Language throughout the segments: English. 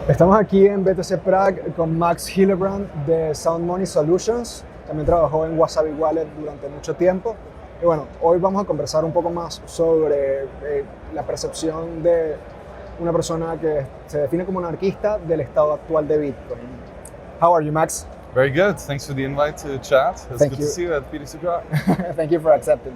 Estamos aquí en BTC Prague con Max Hillebrand de Sound Money Solutions. También trabajó en Wasabi Wallet durante mucho tiempo. Y bueno, hoy vamos a conversar un poco más sobre la percepción de una persona que se define como anarquista del estado actual de Bitcoin. How are you, Max? Very good. Thanks for the invite to chat. It's Thank good you. to see you at BTC Prague. Thank you for accepting.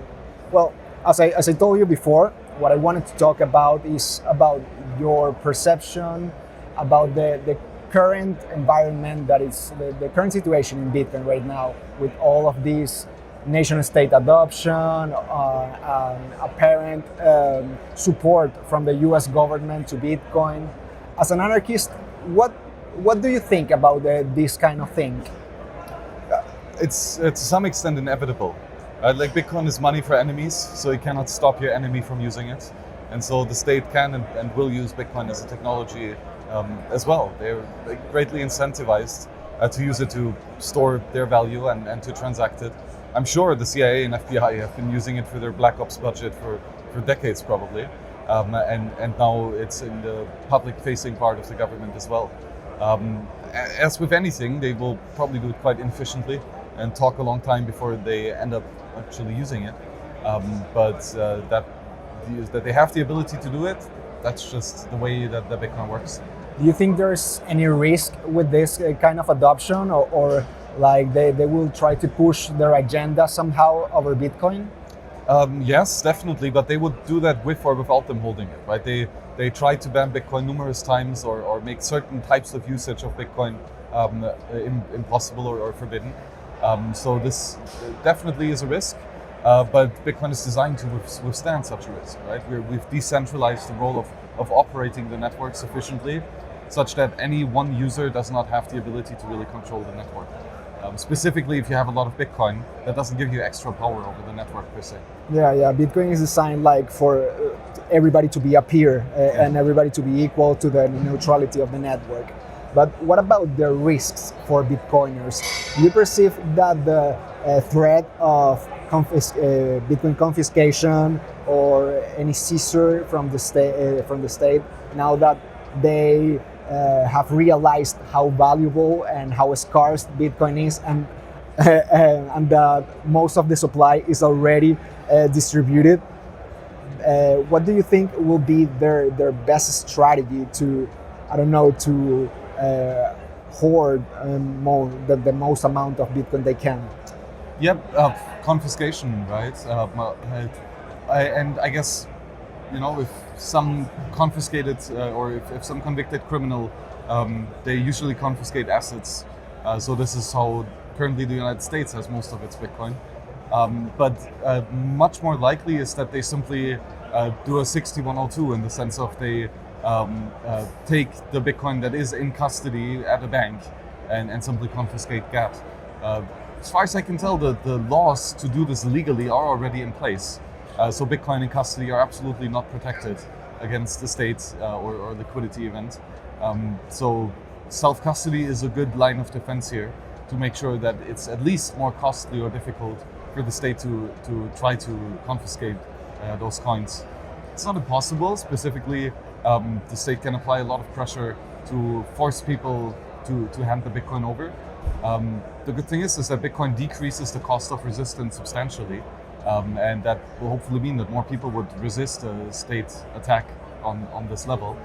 Well, as I told you before, what I wanted to talk about is about your perception about the current environment, that is the current situation in Bitcoin right now, with all of these nation-state adoption, apparent support from the U.S. government to Bitcoin. As an anarchist, what do you think about this kind of thing? It's to some extent inevitable. Like Bitcoin is money for enemies, so you cannot stop your enemy from using it. And so the state can and will use Bitcoin as a technology as well. They're greatly incentivized to use it to store their value and to transact it. I'm sure the CIA and FBI have been using it for their Black Ops budget for decades probably. And now it's in the public-facing part of the government as well. As with anything, they will probably do it quite inefficiently and talk a long time before they end up actually using it. But that they have the ability to do it, that's just the way that the Bitcoin works. Do you think there's any risk with this kind of adoption, or like they will try to push their agenda somehow over Bitcoin? Yes, definitely, but they would do that with or without them holding it, right? They tried to ban Bitcoin numerous times or make certain types of usage of Bitcoin impossible or forbidden. So this definitely is a risk, but Bitcoin is designed to withstand such a risk, right? We've decentralized the role of operating the network sufficiently such that any one user does not have the ability to really control the network. Specifically, if you have a lot of Bitcoin, that doesn't give you extra power over the network per se. Yeah. Bitcoin is designed like for everybody to be a peer and everybody to be equal to the neutrality of the network. But what about the risks for Bitcoiners? Do you perceive that the threat of Bitcoin confiscation or any seizure from the state, now that they have realized how valuable and how scarce Bitcoin is, and that most of the supply is already distributed? What do you think will be their best strategy to, I don't know, to hoard the most amount of Bitcoin they can? Yep, confiscation, right? And I guess, if some confiscated or if some convicted criminal, they usually confiscate assets. So this is how currently the United States has most of its Bitcoin. But much more likely is that they simply do a 6102 in the sense of they take the Bitcoin that is in custody at a bank and simply confiscate that. As far as I can tell, the laws to do this legally are already in place. So Bitcoin in custody are absolutely not protected against the state or liquidity event. So self-custody is a good line of defense here to make sure that it's at least more costly or difficult for the state to try to confiscate those coins. It's not impossible. Specifically, the state can apply a lot of pressure to force people to hand the Bitcoin over. The good thing is that Bitcoin decreases the cost of resistance substantially, and that will hopefully mean that more people would resist a state attack on this level.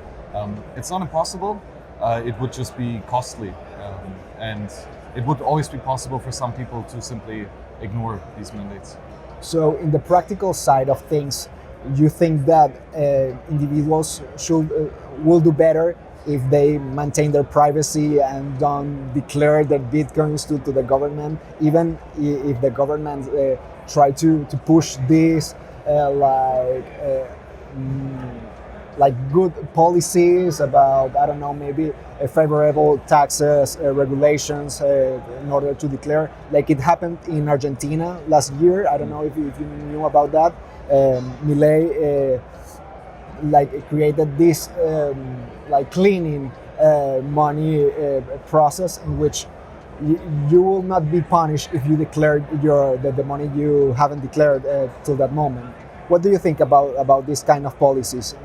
It's not impossible, it would just be costly, and it would always be possible for some people to simply ignore these mandates. So in the practical side of things, you think that individuals will do better if they maintain their privacy and don't declare their Bitcoins to the government, even if the government try to push this like good policies about, I don't know, maybe favorable taxes, regulations in order to declare, like it happened in Argentina last year. I don't know if you knew about that. Milei created this cleaning money process in which you will not be punished if you declared the money you haven't declared till that moment. What do you think about this kind of policies?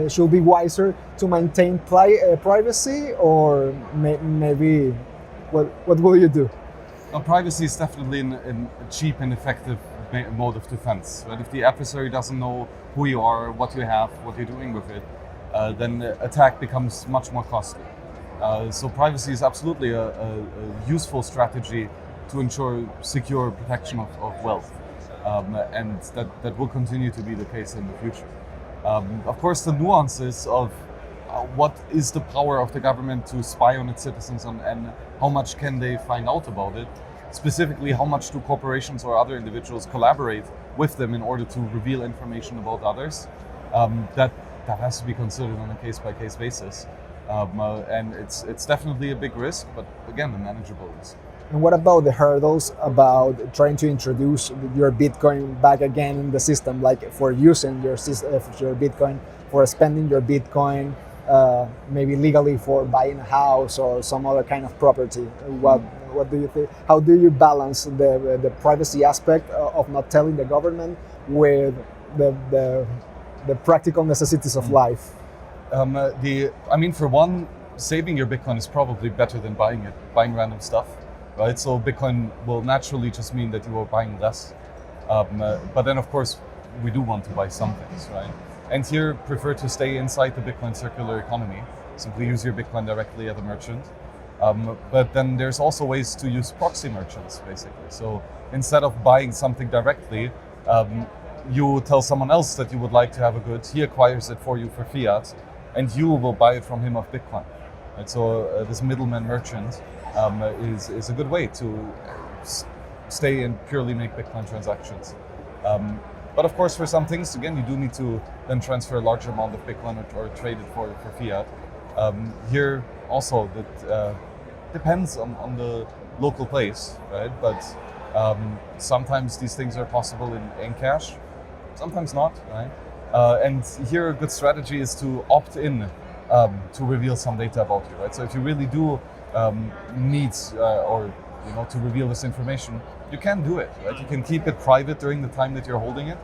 should be wiser to maintain privacy, or maybe what will you do? Well, privacy is definitely a cheap and effective mode of defense. Right? If the adversary doesn't know who you are, what you have, what you're doing with it, then the attack becomes much more costly. So privacy is absolutely a useful strategy to ensure secure protection of wealth, and that will continue to be the case in the future. Of course, the nuances of what is the power of the government to spy on its citizens, and how much can they find out about it, specifically how much do corporations or other individuals collaborate with them in order to reveal information about others, that has to be considered on a case-by-case basis. And it's definitely a big risk, but again, a manageable risk. And what about the hurdles about trying to introduce your Bitcoin back again in the system, like for using your Bitcoin, for spending your Bitcoin, maybe legally for buying a house or some other kind of property? What do you think? How do you balance the privacy aspect of not telling the government with the practical necessities of life? For one, saving your Bitcoin is probably better than buying random stuff, right? So Bitcoin will naturally just mean that you are buying less. But then, of course, we do want to buy some things, right? And here, prefer to stay inside the Bitcoin circular economy. Simply use your Bitcoin directly at a merchant. But then there's also ways to use proxy merchants, basically. So instead of buying something directly, you tell someone else that you would like to have a good, he acquires it for you for fiat, and you will buy it from him of Bitcoin. Right? So this middleman merchant is a good way to stay and purely make Bitcoin transactions. But of course, for some things, again, you do need to then transfer a larger amount of Bitcoin or trade it for fiat. Here also, that depends on the local place, right? But sometimes these things are possible in cash, sometimes not, right? And here a good strategy is to opt in to reveal some data about you, right? So if you really do need or to reveal this information, you can do it, right? You can keep it private during the time that you're holding it,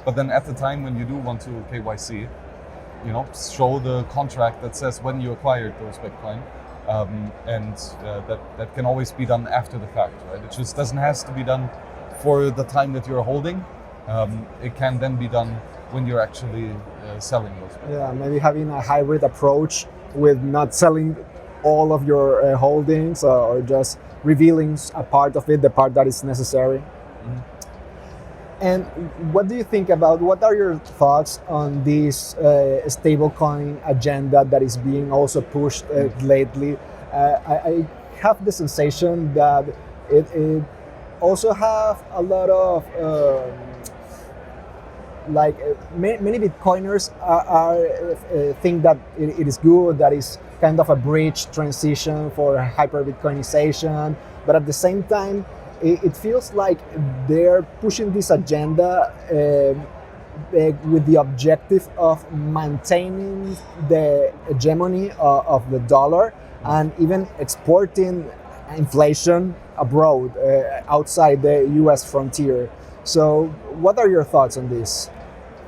but then at the time when you do want to KYC, show the contract that says when you acquired those Bitcoin, and that can always be done after the fact, right? It just doesn't have to be done for the time that you're holding. It can then be done when you're actually selling those Bitcoin. Yeah, maybe having a hybrid approach with not selling all of your holdings, or just revealing a part of it, the part that is necessary. Mm-hmm. And what do you think about, what are your thoughts on this stablecoin agenda that is being also pushed lately? I have the sensation that it also have a lot of many Bitcoiners are think that it is good, that is kind of a bridge transition for hyper Bitcoinization, but at the same time, it feels like they're pushing this agenda with the objective of maintaining the hegemony of the dollar and even exporting inflation abroad, outside the US frontier. So what are your thoughts on this?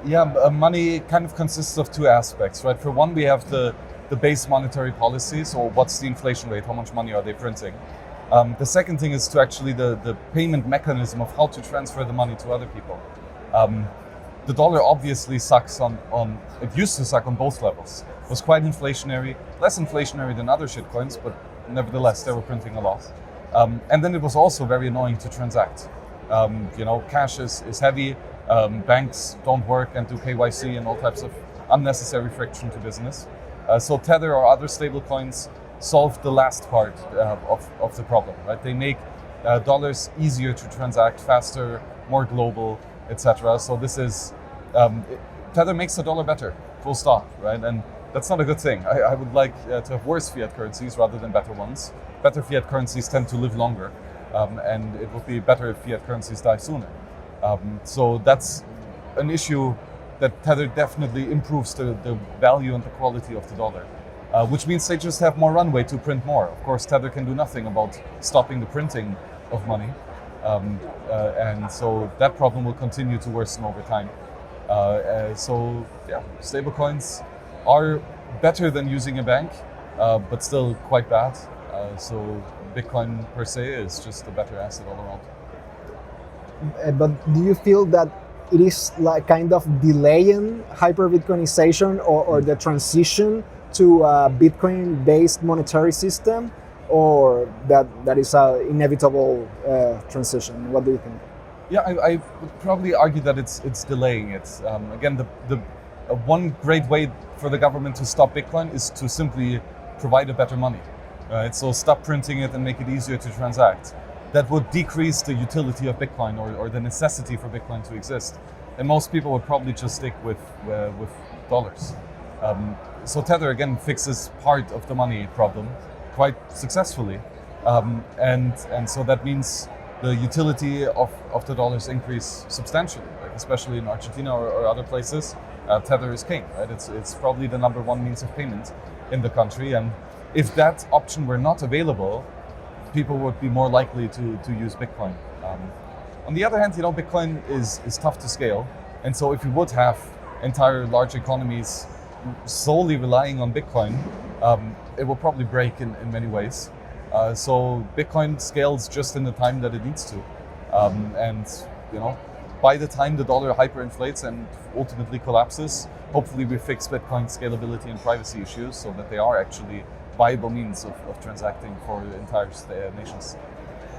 Yeah, money kind of consists of two aspects, right? For one, we have the base monetary policy, so what's the inflation rate, how much money are they printing? The second thing is to actually the payment mechanism of how to transfer the money to other people. The dollar obviously sucks on it used to suck on both levels. It was quite inflationary, less inflationary than other shitcoins, but nevertheless, they were printing a lot. And then it was also very annoying to transact. Cash is heavy, banks don't work and do KYC and all types of unnecessary friction to business. So Tether or other stablecoins solve the last part of the problem, right? They make dollars easier to transact, faster, more global, etc. So this is, Tether makes the dollar better, full stop, right? And that's not a good thing. I would like to have worse fiat currencies rather than better ones. Better fiat currencies tend to live longer, and it would be better if fiat currencies die sooner. So that's an issue that Tether definitely improves the value and the quality of the dollar. Which means they just have more runway to print more. Of course, Tether can do nothing about stopping the printing of money. And so that problem will continue to worsen over time. So yeah, stablecoins are better than using a bank, but still quite bad. So Bitcoin per se is just a better asset all around. But do you feel that it is like kind of delaying hyper-Bitcoinization or the transition to a Bitcoin-based monetary system, or that is an inevitable transition? What do you think? Yeah, I would probably argue that it's delaying it. Again, the one great way for the government to stop Bitcoin is to simply provide a better money. Right? So stop printing it and make it easier to transact. That would decrease the utility of Bitcoin or the necessity for Bitcoin to exist. And most people would probably just stick with dollars. So Tether again fixes part of the money problem quite successfully, and so that means the utility of the dollars increase substantially, like especially in Argentina or other places. Tether is king, right? It's probably the number one means of payment in the country, and if that option were not available, people would be more likely to use Bitcoin. On the other hand, Bitcoin is tough to scale, and so if you would have entire large economies solely relying on Bitcoin, it will probably break in many ways. So Bitcoin scales just in the time that it needs to, and by the time the dollar hyperinflates and ultimately collapses, hopefully we fix Bitcoin scalability and privacy issues so that they are actually viable means of transacting for entire nations.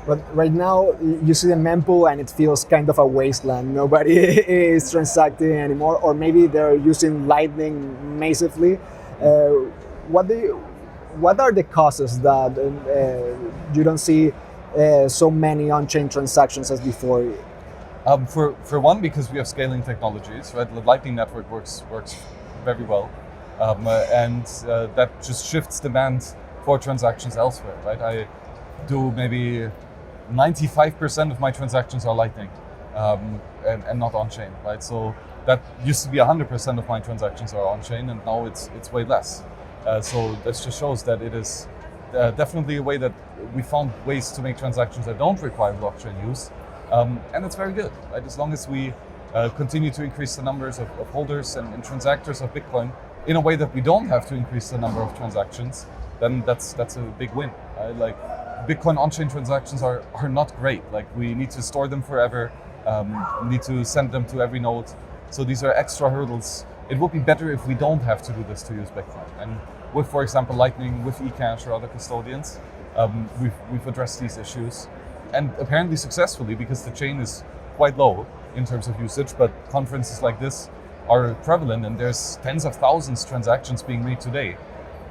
But right now, you see the mempool and it feels kind of a wasteland. Nobody is transacting anymore, or maybe they're using Lightning massively. What are the causes that you don't see so many on-chain transactions as before? For one, because we have scaling technologies, right? The Lightning Network works very well, and that just shifts demand for transactions elsewhere, right? I do maybe 95% of my transactions are Lightning, and not on-chain, right? So that used to be 100% of my transactions are on-chain, and now it's way less. So this just shows that it is definitely a way that we found ways to make transactions that don't require blockchain use, and it's very good, right? As long as we continue to increase the numbers of holders and transactors of Bitcoin in a way that we don't have to increase the number of transactions, then that's a big win, right? Like Bitcoin on-chain transactions are not great. Like we need to store them forever, need to send them to every node. So these are extra hurdles. It would be better if we don't have to do this to use Bitcoin. And with, for example, Lightning, with eCash or other custodians, we've addressed these issues, and apparently successfully, because the chain is quite low in terms of usage, but conferences like this are prevalent, and there's tens of thousands of transactions being made today.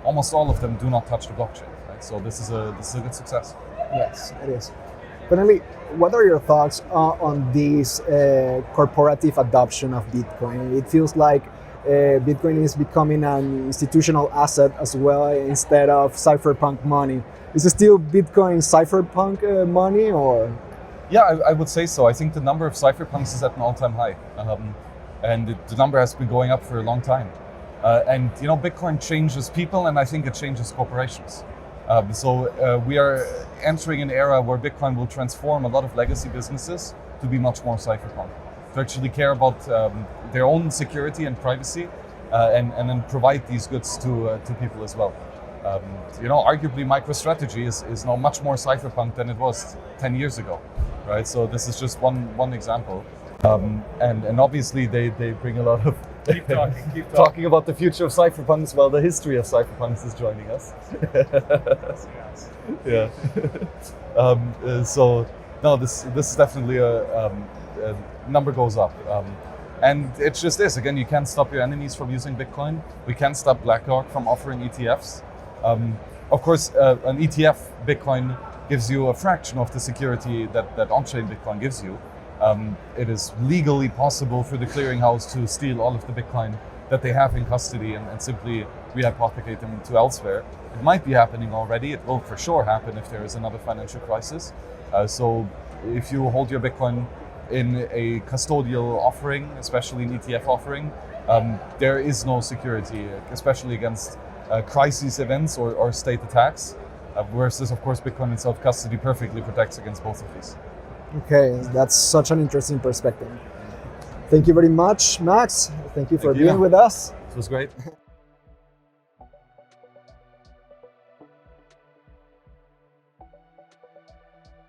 Almost all of them do not touch the blockchain, right? So this is a good success. Yes, it is. Finally, what are your thoughts on this corporative adoption of Bitcoin? It feels like Bitcoin is becoming an institutional asset as well instead of cypherpunk money. Is it still Bitcoin cypherpunk money, or? Yeah, I would say so. I think the number of cypherpunks is at an all-time high, and the number has been going up for a long time. And Bitcoin changes people, and I think it changes corporations. So we are entering an era where Bitcoin will transform a lot of legacy businesses to be much more cypherpunk, to actually care about their own security and privacy, and then provide these goods to people as well. Arguably MicroStrategy is now much more cypherpunk than it was 10 years ago, right? So this is just one example. And obviously they bring a lot of keep talking about the future of cypherpunks while the history of cypherpunks is joining us. Yeah. So no, this is definitely a number goes up, and it just is. Again, you can't stop your enemies from using Bitcoin. We can't stop BlackRock from offering ETFs. Of course, an ETF Bitcoin gives you a fraction of the security that on-chain Bitcoin gives you. It is legally possible for the clearinghouse to steal all of the Bitcoin that they have in custody and simply rehypothecate them to elsewhere. It might be happening already. It will for sure happen if there is another financial crisis. So if you hold your Bitcoin in a custodial offering, especially an ETF offering, there is no security, especially against crisis events or state attacks. Versus, of course, Bitcoin in self-custody perfectly protects against both of these. Okay, that's such an interesting perspective. Thank you very much, Max. Thank you for Thank you. being with us. It was great.